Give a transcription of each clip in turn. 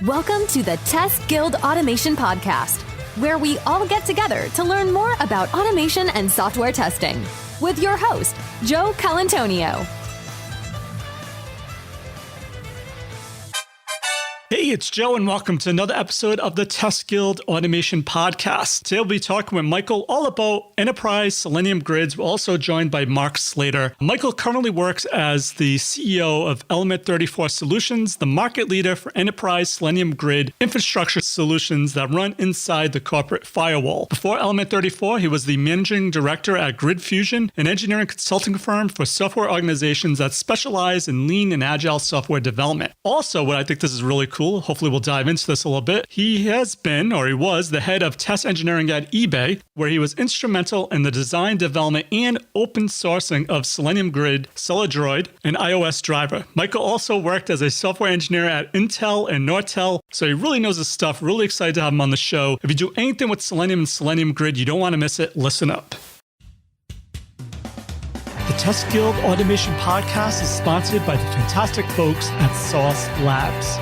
Welcome to the Test Guild Automation Podcast, where we all get together to learn more about automation and software testing with your host, Joe Colantonio. Hey, it's Joe, and welcome to another episode of the Test Guild Automation Podcast. Today we'll be talking with Michael all about Enterprise Selenium Grids. We're also joined by Mark Slater. Michael currently works as the CEO of Element 34 Solutions, the market leader for Enterprise Selenium Grid infrastructure solutions that run inside the corporate firewall. Before Element 34, he was the managing director at Grid Fusion, an engineering consulting firm for software organizations that specialize in lean and agile software development. Also, what I think this is really cool, hopefully we'll dive into this a little bit, he was the head of test engineering at eBay, where he was instrumental in the design, development, and open sourcing of Selenium Grid, Celladroid, and iOS driver. Michael also worked as a software engineer at Intel and Nortel, so he really knows his stuff. Really excited to have him on the show. If you do anything with Selenium and Selenium Grid, you don't want to miss it. Listen up. The Test Guild Automation Podcast is sponsored by the fantastic folks at Sauce Labs.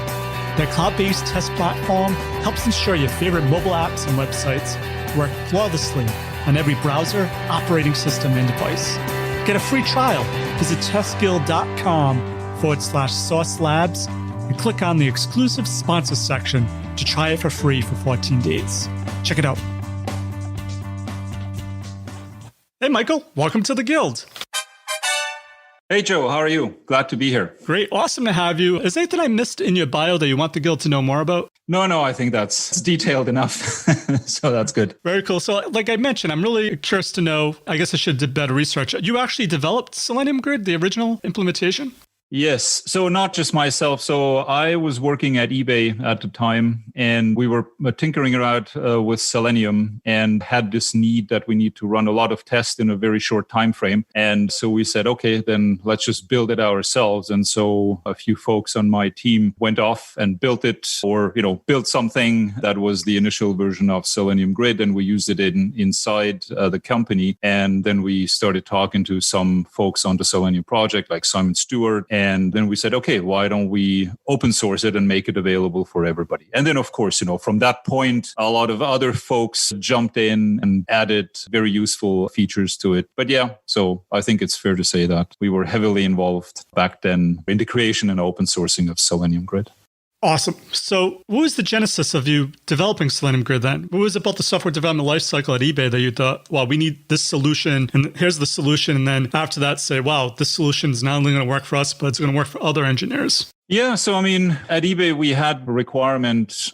Their cloud-based test platform helps ensure your favorite mobile apps and websites work flawlessly on every browser, operating system, and device. Get a free trial. Visit testguild.com/Sauce Labs and click on the exclusive sponsor section to try it for free for 14 days. Check it out. Hey, Michael, welcome to the Guild. Hey, Joe, how are you? Glad to be here. Great. Awesome to have you. Is there anything I missed in your bio that you want the Guild to know more about? No, I think that's detailed enough. So that's good. Very cool. So like I mentioned, I'm really curious to know, I guess I should have did better research. You actually developed Selenium Grid, the original implementation? Yes. So not just myself. So I was working at eBay at the time, and we were tinkering around with Selenium and had this need that we need to run a lot of tests in a very short time frame. And so we said, okay, then let's just build it ourselves. And so a few folks on my team went off and built it, or built something that was the initial version of Selenium Grid, and we used it inside the company. And then we started talking to some folks on the Selenium project, like Simon Stewart. And then we said, okay, why don't we open source it and make it available for everybody? And then, of course, from that point, a lot of other folks jumped in and added very useful features to it. But yeah, so I think it's fair to say that we were heavily involved back then in the creation and open sourcing of Selenium Grid. Awesome. So what was the genesis of you developing Selenium Grid then? What was about the software development lifecycle at eBay that you thought, wow, we need this solution, and here's the solution, and then after that say, wow, this solution is not only going to work for us, but it's going to work for other engineers? Yeah, so at eBay, we had a requirement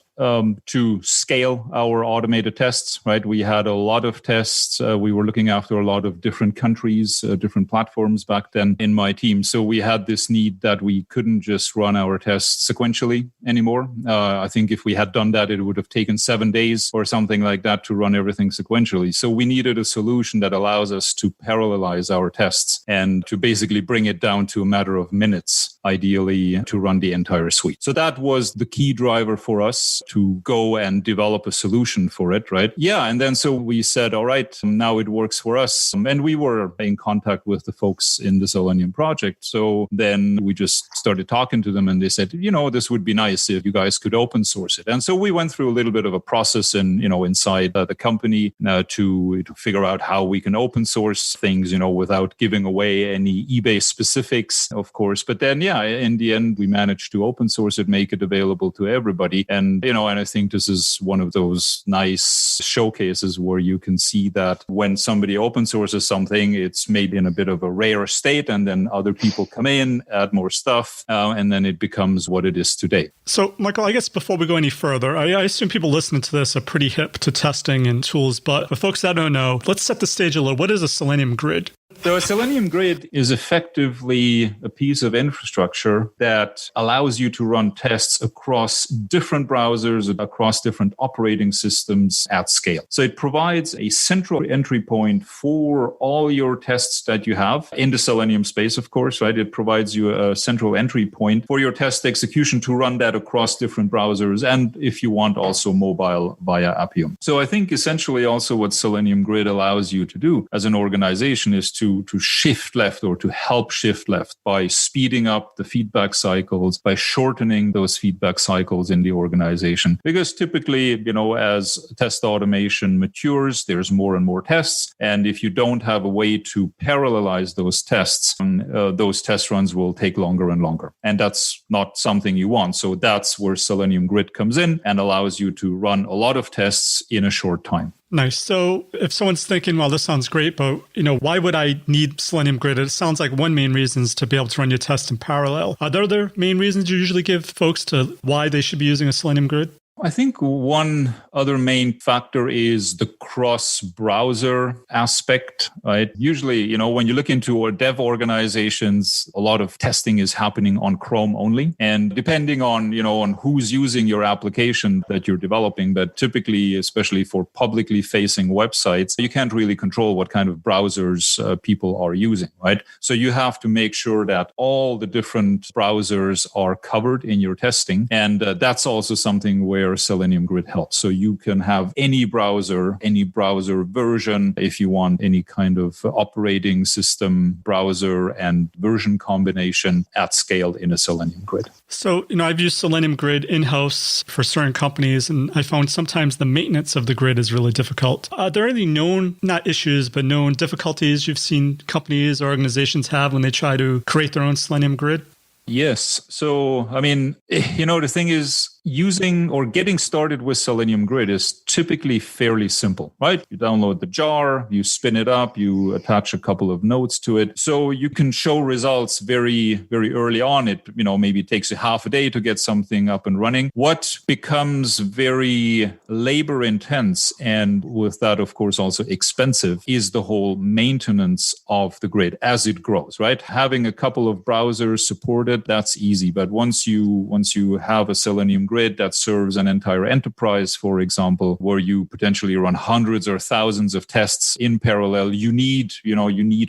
to scale our automated tests, right? We had a lot of tests. We were looking after a lot of different countries, different platforms back then in my team. So we had this need that we couldn't just run our tests sequentially anymore. I think if we had done that, it would have taken 7 days or something like that to run everything sequentially. So we needed a solution that allows us to parallelize our tests and to basically bring it down to a matter of minutes, ideally, to run the entire suite. So that was the key driver for us to go and develop a solution for it, right? Yeah, and then so we said, all right, now it works for us. And we were in contact with the folks in the Selenium project. So then we just started talking to them, and they said, this would be nice if you guys could open source it. And so we went through a little bit of a process inside the company to figure out how we can open source things, without giving away any eBay specifics, of course. But then, yeah, in the end, we managed to open source it, make it available to everybody. And, and I think this is one of those nice showcases where you can see that when somebody open sources something, it's made in a bit of a rare state, and then other people come in, add more stuff, and then it becomes what it is today. So, Michael, I guess before we go any further, I assume people listening to this are pretty hip to testing and tools, but for folks that don't know, let's set the stage a little. What is a Selenium Grid? So a Selenium Grid is effectively a piece of infrastructure that allows you to run tests across different browsers, across different operating systems at scale. So it provides a central entry point for all your tests that you have in the Selenium space, of course, right? It provides you a central entry point for your test execution to run that across different browsers, and if you want, also mobile via Appium. So I think essentially also what Selenium Grid allows you to do as an organization is to shift left or to help shift left by speeding up the feedback cycles, by shortening those feedback cycles in the organization. Because typically, as test automation matures, there's more and more tests. And if you don't have a way to parallelize those tests, those test runs will take longer and longer. And that's not something you want. So that's where Selenium Grid comes in and allows you to run a lot of tests in a short time. Nice. So if someone's thinking, well, this sounds great, but why would I need Selenium Grid? It sounds like one main reason is to be able to run your tests in parallel. Are there other main reasons you usually give folks to why they should be using a Selenium Grid? I think one other main factor is the cross-browser aspect, right? Usually, when you look into our dev organizations, a lot of testing is happening on Chrome only. And depending on, on who's using your application that you're developing, but typically, especially for publicly facing websites, you can't really control what kind of browsers people are using, right? So you have to make sure that all the different browsers are covered in your testing. And that's also something where Selenium Grid helps. So you can have any browser version, if you want any kind of operating system browser and version combination at scale in a Selenium Grid. So, I've used Selenium Grid in-house for certain companies, and I found sometimes the maintenance of the grid is really difficult. Are there any known difficulties you've seen companies or organizations have when they try to create their own Selenium Grid? Yes. So, the thing is, using or getting started with Selenium Grid is typically fairly simple, right? You download the jar, you spin it up, you attach a couple of nodes to it. So you can show results very, very early on. It, maybe it takes you half a day to get something up and running. What becomes very labor intense, and with that, of course, also expensive, is the whole maintenance of the grid as it grows, right? Having a couple of browsers supported, that's easy. But once you have a Selenium Grid that serves an entire enterprise, for example, where you potentially run hundreds or thousands of tests in parallel, you need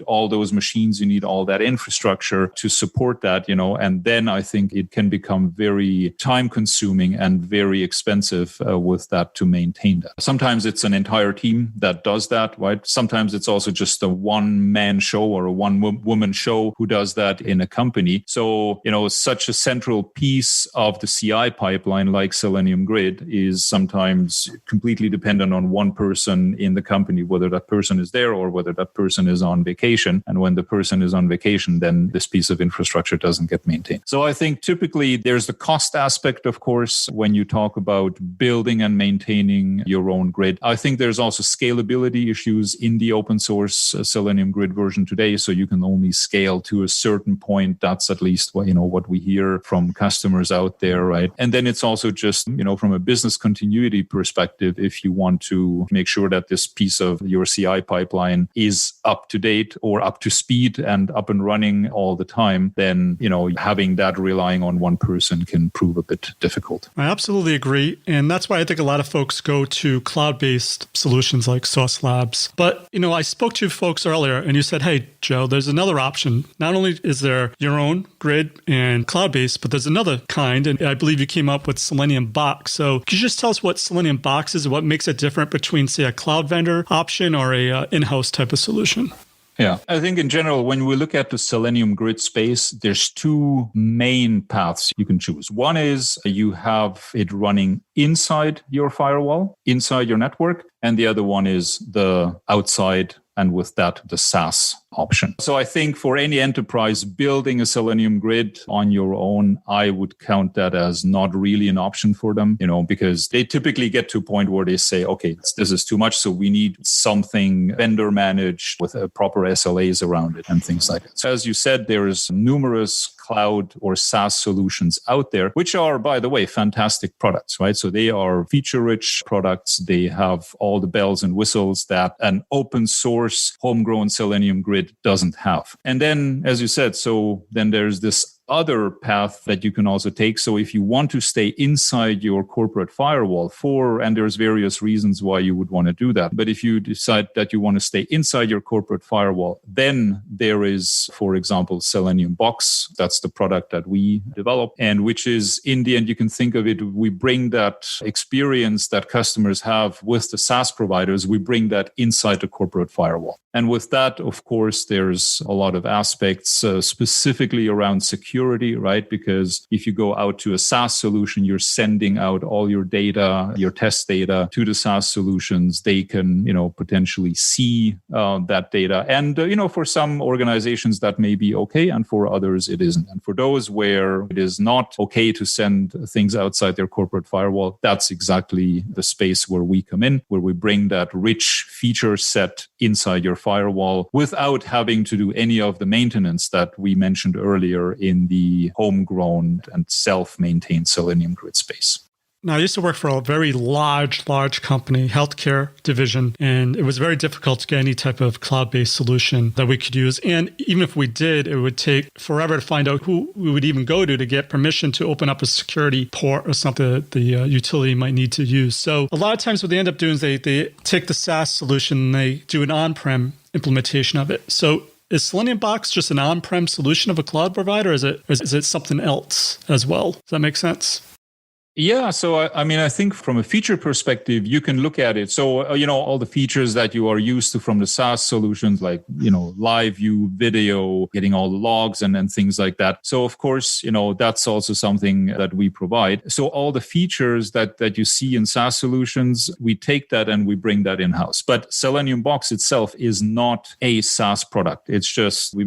all those machines, you need all that infrastructure to support that, and then I think it can become very time consuming and very expensive with that to maintain that. Sometimes it's an entire team that does that, right? Sometimes it's also just a one-man show or a one-woman show who does that in a company. So, such a central piece of the CI pipeline like Selenium Grid is sometimes completely dependent on one person in the company, whether that person is there or whether that person is on vacation. And when the person is on vacation, then this piece of infrastructure doesn't get maintained. So I think typically there's the cost aspect, of course, when you talk about building and maintaining your own grid. I think there's also scalability issues in the open source Selenium Grid version today. So you can only scale to a certain point. That's at least what we hear from customers out there, right? And then it's also just, from a business continuity perspective, if you want to make sure that this piece of your CI pipeline is up to date or up to speed and up and running all the time, then, having that relying on one person can prove a bit difficult. I absolutely agree. And that's why I think a lot of folks go to cloud-based solutions like Sauce Labs. But, I spoke to folks earlier and you said, hey, Joe, there's another option. Not only is there your own grid and cloud-based, but there's another kind. And I believe you came up with Selenium Box. So could you just tell us what Selenium Box is and what makes it different between, say, a cloud vendor option or a in-house type of solution? Yeah, I think in general, when we look at the Selenium Grid space, there's two main paths you can choose. One is you have it running inside your firewall, inside your network, and the other one is the outside, and with that, the SaaS option. So I think for any enterprise building a Selenium Grid on your own, I would count that as not really an option for them, because they typically get to a point where they say, okay, this is too much. So we need something vendor managed with proper SLAs around it and things like that. So as you said, there's numerous cloud or SaaS solutions out there, which are, by the way, fantastic products, right? So they are feature-rich products. They have all the bells and whistles that an open source homegrown Selenium Grid doesn't have. And then, as you said, so then there's this other path that you can also take. So if you want to stay inside your corporate firewall and there's various reasons why you would want to do that. But if you decide that you want to stay inside your corporate firewall, then there is, for example, Selenium Box. That's the product that we develop, and which is, in the end, you can think of it, we bring that experience that customers have with the SaaS providers, we bring that inside the corporate firewall. And with that, of course, there's a lot of aspects specifically around security, right? Because if you go out to a SaaS solution, you're sending out all your data, your test data to the SaaS solutions. They can, potentially see that data. And, for some organizations that may be okay, and for others it isn't. And for those where it is not okay to send things outside their corporate firewall, that's exactly the space where we come in, where we bring that rich feature set inside your firewall without having to do any of the maintenance that we mentioned earlier in the homegrown and self-maintained Selenium Grid space. Now, I used to work for a very large company, healthcare division, and it was very difficult to get any type of cloud-based solution that we could use. And even if we did, it would take forever to find out who we would even go to get permission to open up a security port or something that the utility might need to use. So a lot of times what they end up doing is they take the SaaS solution and they do an on-prem implementation of it. So is Selenium Box just an on-prem solution of a cloud provider, or is it something else as well? Does that make sense? Yeah. So, I think from a feature perspective, you can look at it. So, all the features that you are used to from the SaaS solutions, like, live view, video, getting all the logs and things like that. So, of course, that's also something that we provide. So all the features that you see in SaaS solutions, we take that and we bring that in-house. But Selenium Box itself is not a SaaS product. It's just, we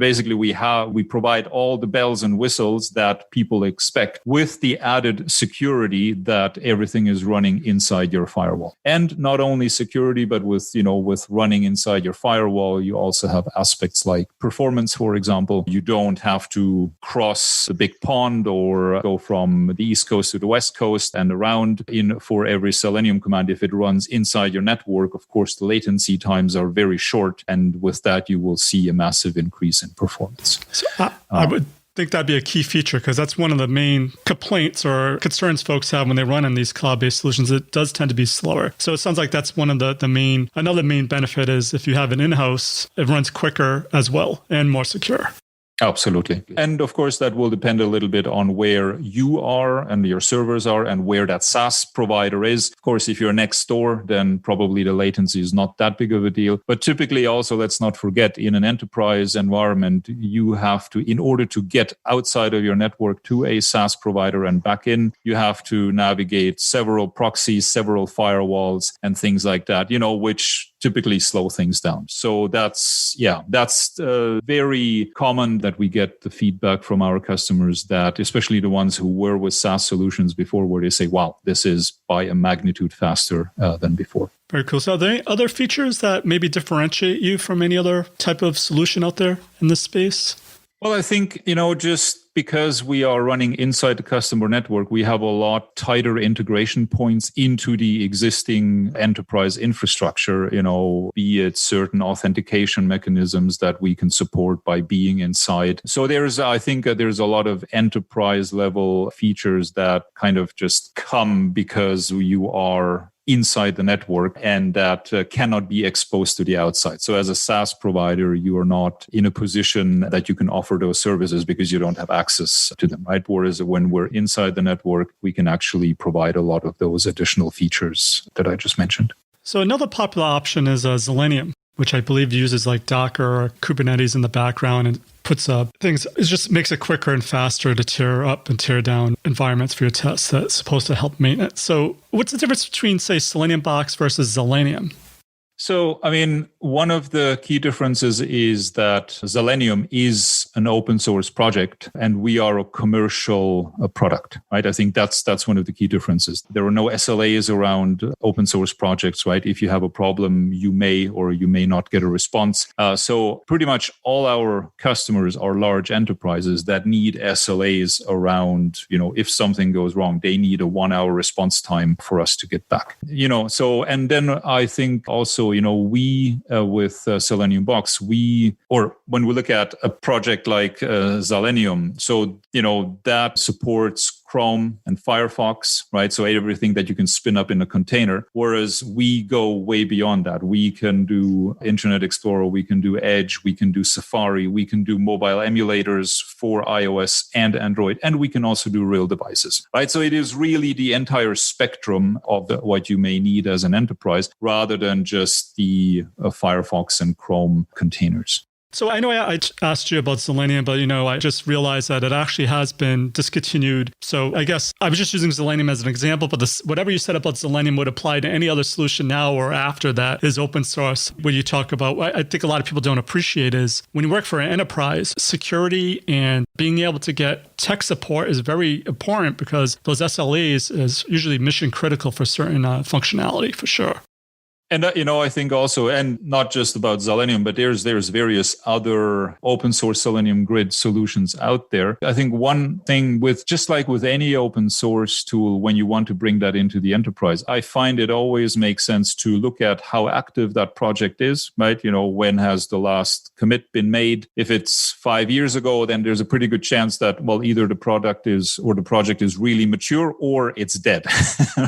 provide all the bells and whistles that people expect with the added security that everything is running inside your firewall. And not only security, but with running inside your firewall, you also have aspects like performance, for example. You don't have to cross a big pond or go from the East Coast to the West Coast and around for every Selenium command. If it runs inside your network, of course, the latency times are very short. And with that, you will see a massive increase in performance. So I would think that'd be a key feature, because that's one of the main complaints or concerns folks have when they run on these cloud-based solutions. It does tend to be slower. So it sounds like that's one of another main benefit is if you have it in-house, it runs quicker as well and more secure. Absolutely. And of course, that will depend a little bit on where you are and your servers are and where that SaaS provider is. Of course, if you're next door, then probably the latency is not that big of a deal. But typically also, let's not forget, in an enterprise environment, you have to, in order to get outside of your network to a SaaS provider and back in, you have to navigate several proxies, several firewalls and things like that, which typically slow things down. So that's very common that we get the feedback from our customers, that especially the ones who were with SaaS solutions before, where they say, wow, this is by a magnitude faster than before. Very cool. So are there any other features that maybe differentiate you from any other type of solution out there in this space? Well, I think, just because we are running inside the customer network, we have a lot tighter integration points into the existing enterprise infrastructure, be it certain authentication mechanisms that we can support by being inside. So I think there's a lot of enterprise level features that kind of just come because you are inside the network and that cannot be exposed to the outside. So as a SaaS provider, you are not in a position that you can offer those services because you don't have access to them, right? Whereas when we're inside the network, we can actually provide a lot of those additional features that I just mentioned. So another popular option is Selenium, which I believe uses like Docker or Kubernetes in the background and puts up things. It just makes it quicker and faster to tear up and tear down environments for your tests. That's supposed to help maintenance. So what's the difference between, say, Selenium Box versus Selenium? So, one of the key differences is that Selenium is an open source project and we are a commercial product, right? I think that's one of the key differences. There are no SLAs around open source projects, right? If you have a problem, you may or you may not get a response. So pretty much all our customers are large enterprises that need SLAs around, if something goes wrong, they need a 1 hour response time for us to get back, so, and then I think also we with Selenium Box, or when we look at a project like Selenium, that supports Chrome and Firefox, right? So everything that you can spin up in a container, whereas we go way beyond that. We can do Internet Explorer, we can do Edge, we can do Safari, we can do mobile emulators for iOS and Android, and we can also do real devices, right? So it is really the entire spectrum of what you may need as an enterprise, rather than just the Firefox and Chrome containers. So I know I asked you about Selenium, but I just realized that it actually has been discontinued. So I guess I was just using Selenium as an example, but whatever you said about Selenium would apply to any other solution now or after that is open source. What you talk about, I think a lot of people don't appreciate is when you work for an enterprise, security and being able to get tech support is very important because those SLAs is usually mission critical for certain functionality for sure. And, I think also, and not just about Selenium, but there's various other open source Selenium Grid solutions out there. I think one thing just like with any open source tool, when you want to bring that into the enterprise, I find it always makes sense to look at how active that project is, right? When has the last commit been made? If it's 5 years ago, then there's a pretty good chance that, either the project is really mature or it's dead,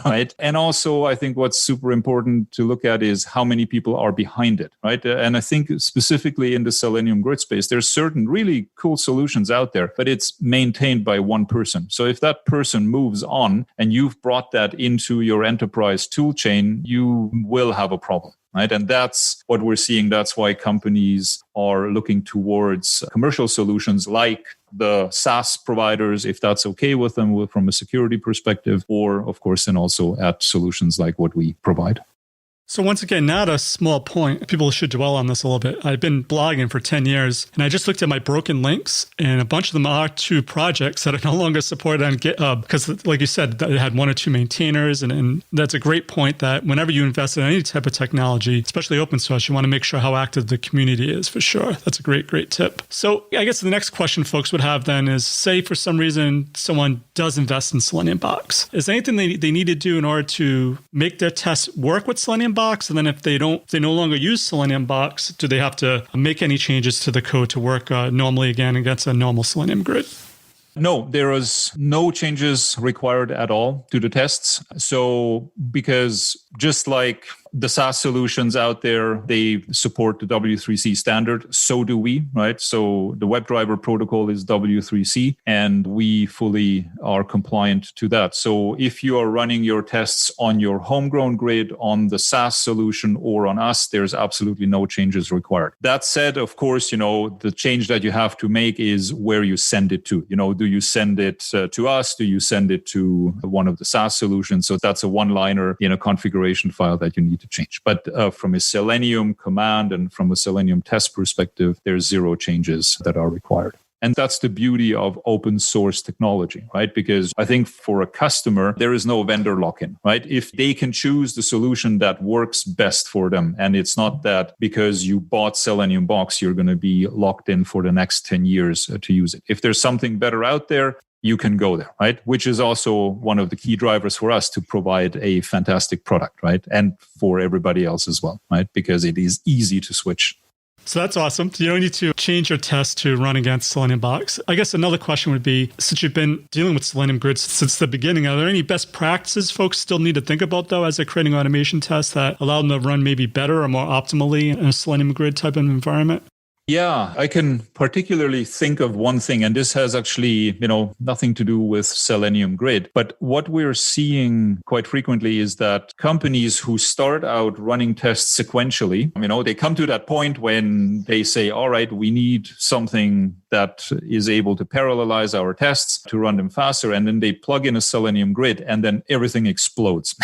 right? And also, I think what's super important to look at is how many people are behind it, right? And I think specifically in the Selenium Grid space, there's certain really cool solutions out there, but it's maintained by one person. So if that person moves on and you've brought that into your enterprise tool chain, you will have a problem. Right. And that's what we're seeing. That's why companies are looking towards commercial solutions like the SaaS providers, if that's okay with them from a security perspective, or of course, then also at solutions like what we provide. So once again, not a small point. People should dwell on this a little bit. I've been blogging for 10 years, and I just looked at my broken links, and a bunch of them are to projects that are no longer supported on GitHub because, like you said, it had one or two maintainers, and that's a great point that whenever you invest in any type of technology, especially open source, you want to make sure how active the community is for sure. That's a great, great tip. So I guess the next question folks would have then is, say for some reason someone does invest in Selenium Box. Is there anything they need to do in order to make their tests work with Selenium Box? And then if they no longer use Selenium Box, do they have to make any changes to the code to work normally again against a normal Selenium Grid? No, there is no changes required at all to the tests. So because just like the SaaS solutions out there, they support the W3C standard. So do we, right? So the WebDriver protocol is W3C, and we fully are compliant to that. So if you are running your tests on your homegrown grid, on the SaaS solution, or on us, there's absolutely no changes required. That said, of course, the change that you have to make is where you send it to. Do you send it to us? Do you send it to one of the SaaS solutions? So that's a one-liner in a configuration file that you need to change. But from a Selenium command and from a Selenium test perspective, there's zero changes that are required. And that's the beauty of open source technology, right? Because I think for a customer, there is no vendor lock-in, right? If they can choose the solution that works best for them, and it's not that because you bought Selenium Box, you're going to be locked in for the next 10 years to use it. If there's something better out there, you can go there, right? Which is also one of the key drivers for us to provide a fantastic product, right? And for everybody else as well, right? Because it is easy to switch. So that's awesome. You don't need to change your test to run against Selenium Box. I guess another question would be, since you've been dealing with Selenium Grid since the beginning, are there any best practices folks still need to think about, though, as they're creating automation tests that allow them to run maybe better or more optimally in a Selenium Grid type of environment? Yeah, I can particularly think of one thing, and this has actually, nothing to do with Selenium Grid. But what we're seeing quite frequently is that companies who start out running tests sequentially, they come to that point when they say, all right, we need something that is able to parallelize our tests to run them faster. And then they plug in a Selenium Grid and then everything explodes.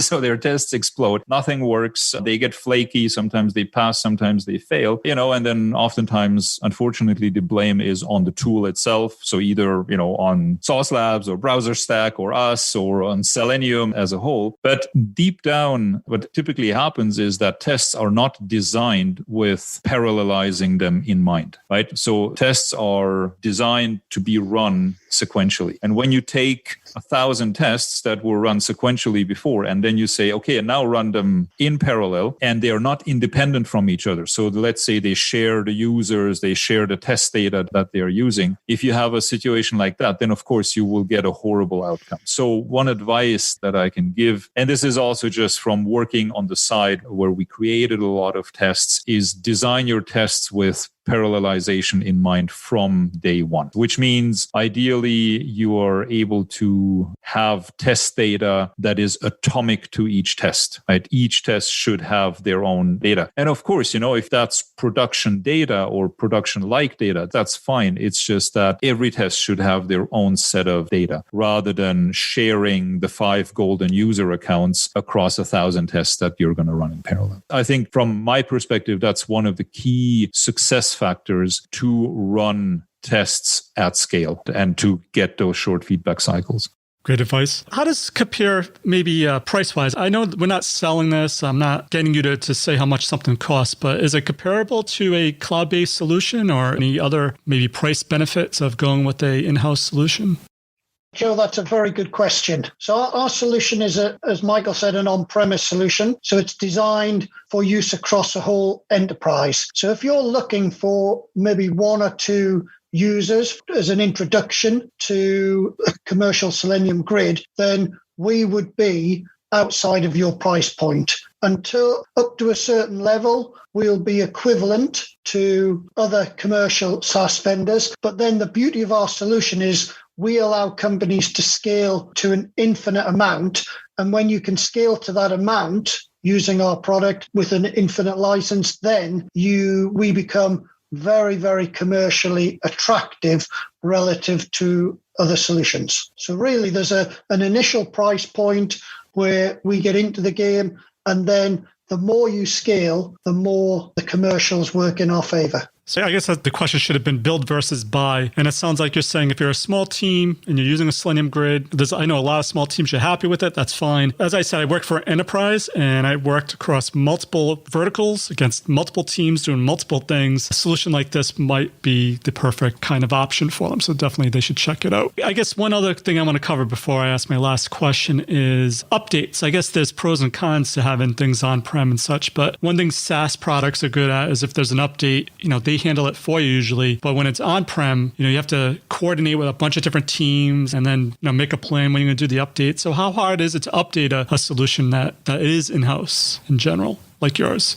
So their tests explode. Nothing works. They get flaky. Sometimes they pass, sometimes they fail, and then then oftentimes, unfortunately, the blame is on the tool itself. So either, on Sauce Labs or Browser Stack or us or on Selenium as a whole. But deep down, what typically happens is that tests are not designed with parallelizing them in mind, right? So tests are designed to be run sequentially. And when you take 1,000 tests that were run sequentially before, and then you say, okay, and now run them in parallel, and they are not independent from each other. So let's say they share the users, they share the test data that they are using. If you have a situation like that, then of course you will get a horrible outcome. So one advice that I can give, and this is also just from working on the side where we created a lot of tests, is design your tests with parallelization in mind from day one, which means ideally you are able to have test data that is atomic to each test, right? Each test should have their own data. And of course, if that's production data or production-like data, that's fine. It's just that every test should have their own set of data rather than sharing the 5 golden user accounts across 1,000 tests that you're going to run in parallel. I think from my perspective, that's one of the key success factors to run tests at scale and to get those short feedback cycles. Great advice. How does it compare maybe price-wise? I know we're not selling this. I'm not getting you to say how much something costs, but is it comparable to a cloud-based solution or any other maybe price benefits of going with a in-house solution? Joe, that's a very good question. So our solution is, as Michael said, an on-premise solution. So it's designed for use across a whole enterprise. So if you're looking for maybe 1 or 2 users as an introduction to a commercial Selenium Grid, then we would be outside of your price point. Until up to a certain level, we'll be equivalent to other commercial SaaS vendors. But then the beauty of our solution is we allow companies to scale to an infinite amount. And when you can scale to that amount using our product with an infinite license, then we become very, very commercially attractive relative to other solutions. So really, there's an initial price point where we get into the game, and then the more you scale, the more the commercials work in our favor. So I guess the question should have been build versus buy. And it sounds like you're saying if you're a small team and you're using a Selenium Grid, I know a lot of small teams, you're happy with it. That's fine. As I said, I worked for Enterprise and I worked across multiple verticals against multiple teams doing multiple things. A solution like this might be the perfect kind of option for them. So definitely they should check it out. I guess one other thing I want to cover before I ask my last question is updates. I guess there's pros and cons to having things on-prem and such, but one thing SaaS products are good at is if there's an update, they handle it for you usually. But when it's on-prem, you have to coordinate with a bunch of different teams and then make a plan when you're going to do the update. So how hard is it to update a solution that is in-house in general, like yours?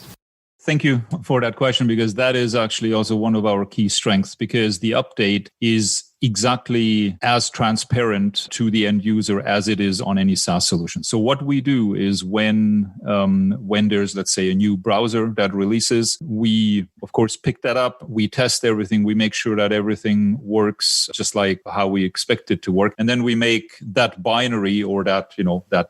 Thank you for that question, because that is actually also one of our key strengths, because the update is exactly as transparent to the end user as it is on any SaaS solution. So what we do is when there's, let's say, a new browser that releases, we, of course, pick that up, we test everything, we make sure that everything works just like how we expect it to work. And then we make that binary or that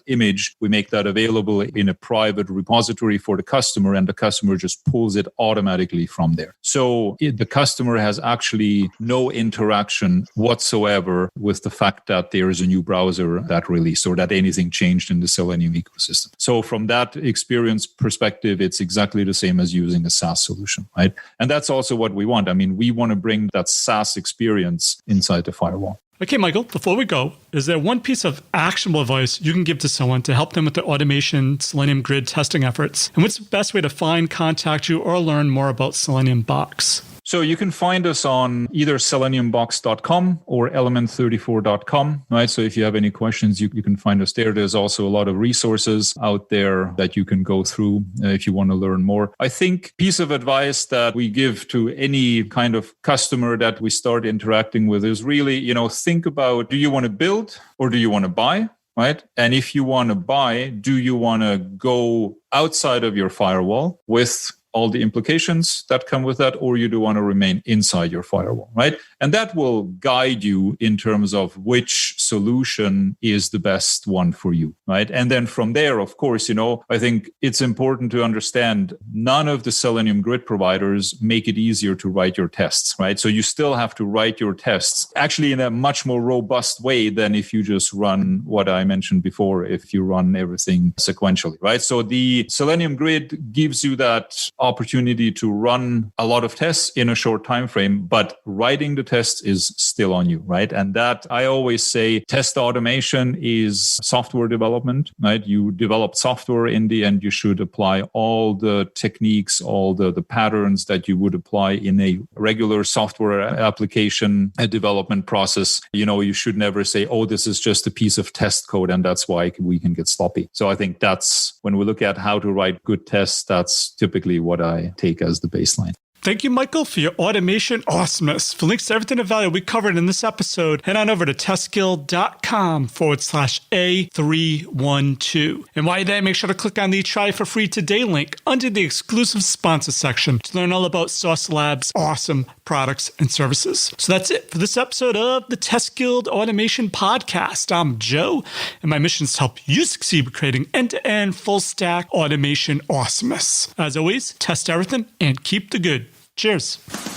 image, we make that available in a private repository for the customer, and the customer just pulls it automatically from there. So the customer has actually no interaction whatsoever with the fact that there is a new browser that released or that anything changed in the Selenium ecosystem. So from that experience perspective, it's exactly the same as using a SaaS solution, right? And that's also what we want. I mean, we want to bring that SaaS experience inside the firewall. Okay, Michael, before we go, is there one piece of actionable advice you can give to someone to help them with their automation Selenium Grid testing efforts? And what's the best way to find, contact you, or learn more about Selenium Box? So you can find us on either SeleniumBox.com or element34.com, right? So if you have any questions, you can find us there. There's also a lot of resources out there that you can go through if you want to learn more. I think piece of advice that we give to any kind of customer that we start interacting with is really, think about, do you want to build or do you want to buy? Right? And if you want to buy, do you want to go outside of your firewall with all the implications that come with that, or you do want to remain inside your firewall, right? And that will guide you in terms of which solution is the best one for you, right? And then from there, of course, I think it's important to understand none of the Selenium Grid providers make it easier to write your tests, right? So you still have to write your tests actually in a much more robust way than if you just run what I mentioned before, if you run everything sequentially, right? So the Selenium Grid gives you that opportunity to run a lot of tests in a short time frame, but writing the test is still on you, right? And that I always say test automation is software development, right? You develop software, in the end, you should apply all the techniques, all the patterns that you would apply in a regular software application development process. You should never say, oh, this is just a piece of test code and that's why we can get sloppy. So I think that's when we look at how to write good tests, that's typically what I take as the baseline. Thank you, Michael, for your automation awesomeness. For links to everything of value we covered in this episode, head on over to testguild.com/A312. And while you're there, make sure to click on the Try for Free Today link under the exclusive sponsor section to learn all about Sauce Labs' awesome products and services. So that's it for this episode of the Test Guild Automation Podcast. I'm Joe, and my mission is to help you succeed with creating end-to-end full-stack automation awesomeness. As always, test everything and keep the good. Cheers.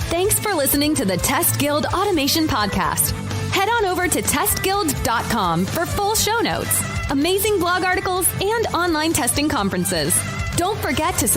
Thanks for listening to the Test Guild Automation Podcast. Head on over to testguild.com for full show notes, amazing blog articles, and online testing conferences. Don't forget to